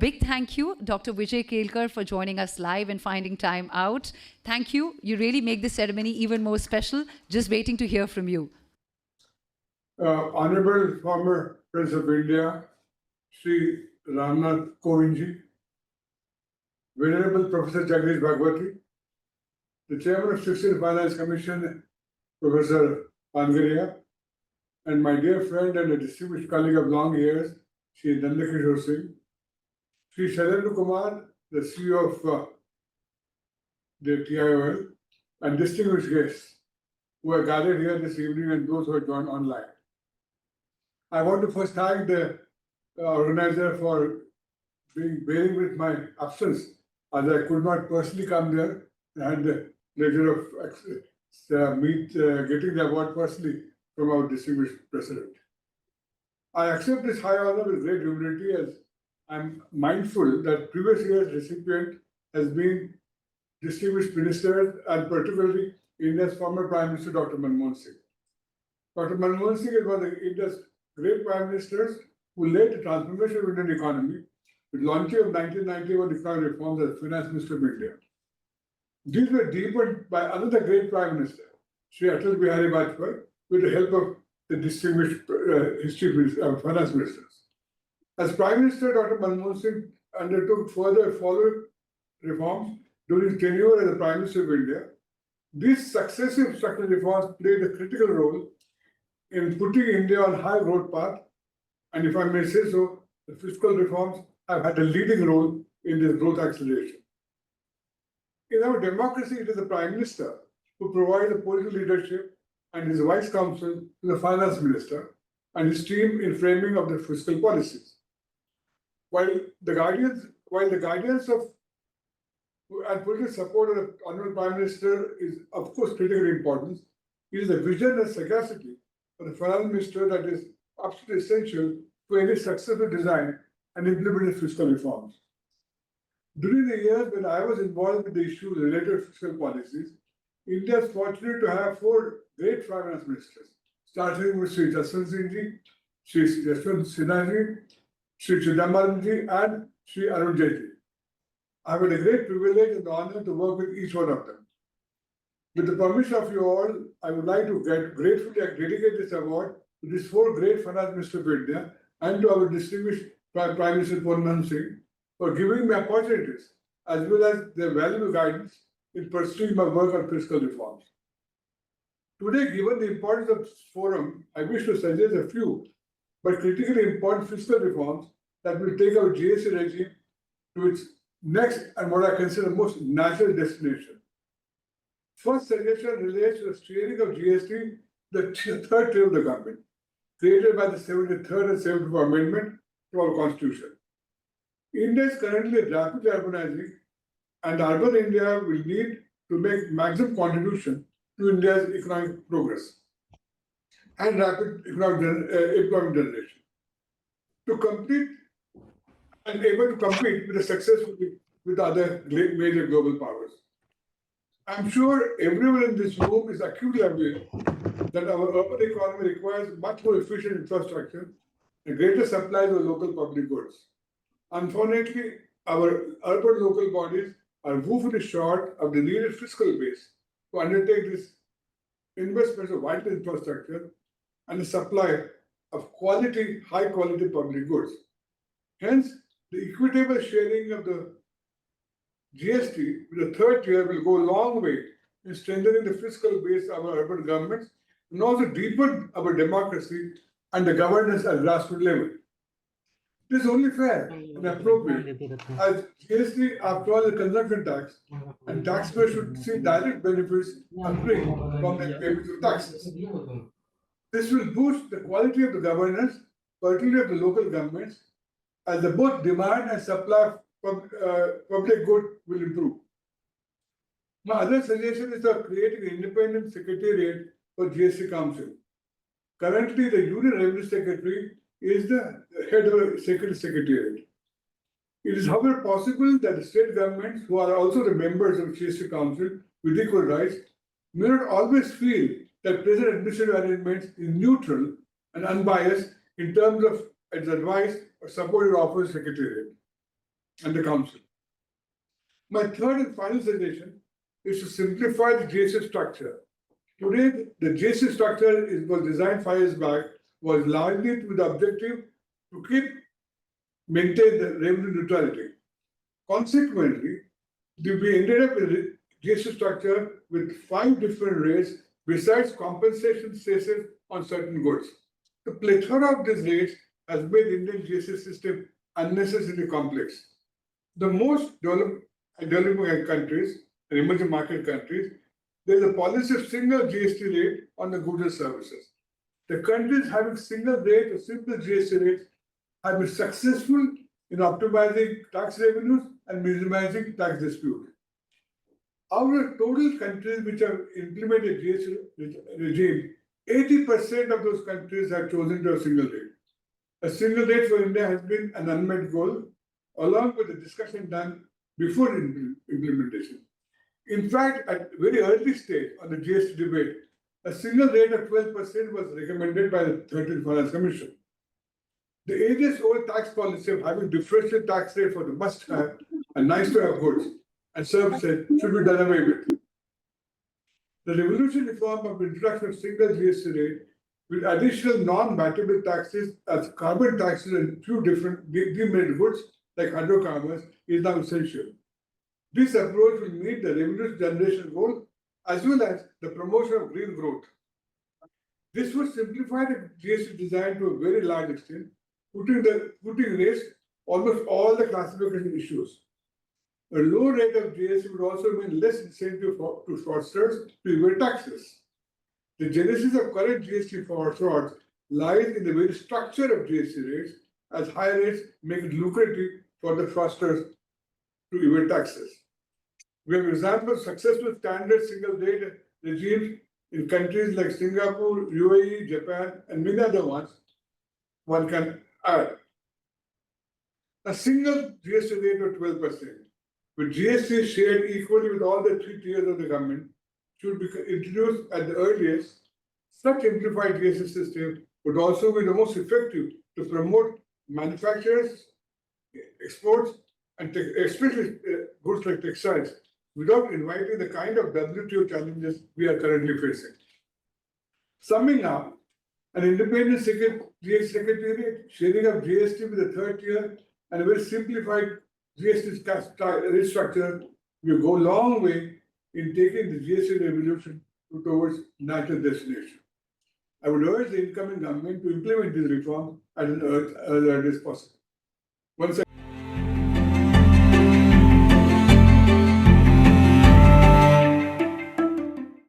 big thank you, Dr. Vijay Kelkar, for joining us live and finding time out. Thank you. You really make this ceremony even more special. Just waiting to hear from you. Honorable former President of India, Sri Ramnath Kovindji, Venerable Professor Jagdish Bhagwati, the Chairman of Fiscal Finance Commission, Professor Pangaria, and my dear friend and a distinguished colleague of long years, Sri Nandakishore Singh, Sri Shailendra Kumar, the CEO of the TIOL, and distinguished guests who are gathered here this evening and those who are joined online. I want to first thank the organizer for bearing with my absence, as I could not personally come there and had the pleasure of getting the award personally from our distinguished president. I accept this high honor with great humility, as I'm mindful that previous year's recipient has been distinguished ministers, and particularly India's former Prime Minister, Dr. Manmohan Singh. Dr. Manmohan Singh is one of India's great prime ministers who led the transformation of Indian economy with launching of 1991 economic reforms as Finance Minister of India. These were deepened by another great Prime Minister, Sri Atal Bihari Vajpayee, with the help of the distinguished finance ministers. As Prime Minister, Dr. Manmohan Singh undertook further follow-up reforms during his tenure as the Prime Minister of India. These successive structural reforms played a critical role in putting India on high growth path, and if I may say so, the fiscal reforms have had a leading role in this growth acceleration. In our democracy, it is the Prime Minister who provides the political leadership and his Vice Counsel to the Finance Minister and his team in framing of the fiscal policies. While the guidance of and political support of the Honorable Prime Minister is, of course, critically important, it is the vision and sagacity of the Finance Minister that is absolutely essential to any successful design and implement fiscal reforms. During the years when I was involved with the issues related to fiscal policies, India is fortunate to have four great finance ministers, starting with Sri Jaswant Singh Ji, Sri Yashwant Sinha Ji, Sri Chidambaram Ji, and Sri Arun Jaitley. I have had a great privilege and honor to work with each one of them. With the permission of you all, I would like to gratefully dedicate this award to these four great finance ministers of India and to our distinguished Prime Minister Manmohan Singh for giving me opportunities as well as their valuable guidance in pursuing my work on fiscal reforms. Today, given the importance of this forum, I wish to suggest a few but critically important fiscal reforms that will take our GST regime to its next and what I consider most natural destination. First suggestion relates to the steering of GST, the third tier of the government, created by the 73rd and 74th Amendment to our Constitution. India is currently rapidly urbanizing, and urban India will need to make maximum contribution to India's economic progress and rapid employment generation. To compete and able to compete with successfully with other major global powers. I'm sure everyone in this room is acutely aware that our urban economy requires much more efficient infrastructure and greater supplies of local public goods. Unfortunately, our urban local bodies are woefully short of the needed fiscal base to undertake this investments of vital infrastructure and the supply of quality, high-quality public goods. Hence, the equitable sharing of the GST with the third tier will go a long way in strengthening the fiscal base of our urban governments and also deepen our democracy and the governance at grassroots level. This is only fair and appropriate, as GST, after all, is a consumption tax, and taxpayers should see direct benefits accruing from the payment of taxes. This will boost the quality of the governance, particularly of the local governments, as the both demand and supply of public good will improve. My other suggestion is of creating an independent secretariat for GST Council. Currently, the Union Revenue Secretary is the head of a secretariat. It is, however, possible that the state governments, who are also the members of GST Council with equal rights, may not always feel that present administrative arrangements is neutral and unbiased in terms of its advice or support it offers secretariat. and the Council. My third and final suggestion is to simplify the GST structure. Today, the GST structure was designed 5 years back, was largely with the objective to maintain the revenue neutrality. Consequently, we ended up with a GST structure with 5 different rates besides compensation cesses on certain goods. The plethora of these rates has made the Indian GST system unnecessarily complex. The most developing countries and emerging market countries, there is a policy of single GST rate on the goods and services. The countries having single rate or simple GST rates have been successful in optimizing tax revenues and minimizing tax disputes. Out of total countries which have implemented GST regime, 80% of those countries have chosen to have single rate. A single rate for India has been an unmet goal, along with the discussion done before implementation. In fact, at very early stage on the GST debate, a single rate of 12% was recommended by the 13th Finance Commission. The ages old tax policy of having differential tax rate for the must-have and nice-to-have goods and services should be done away with. The revolutionary reform of introduction of single GST rate with additional non-batable taxes as carbon taxes and few different deemed goods like hydrocarbons is now essential. This approach will meet the revenue generation goal as well as the promotion of green growth. This would simplify the GST design to a very large extent, putting rates almost all the classification issues. A low rate of GST would also mean less incentive to fraudsters to evade taxes. The genesis of current GST frauds lies in the very structure of GST rates, as high rates make it lucrative for the fraudsters to evade taxes. We have examples of successful standard single rate regimes in countries like Singapore, UAE, Japan, and many other ones one can add. A single GST rate of 12%, with GST shared equally with all the 3 tiers of the government, should be introduced at the earliest. Such simplified GST system would also be the most effective to promote manufacturers, exports, and especially goods like textiles, without inviting the kind of WTO challenges we are currently facing. Summing up, an independent GST secretariat, sharing of GST with the 3rd tier, and a very simplified GST rate structure will go a long way in taking the GST revolution towards national destination. I would urge the incoming government to implement this reform as early as possible. Once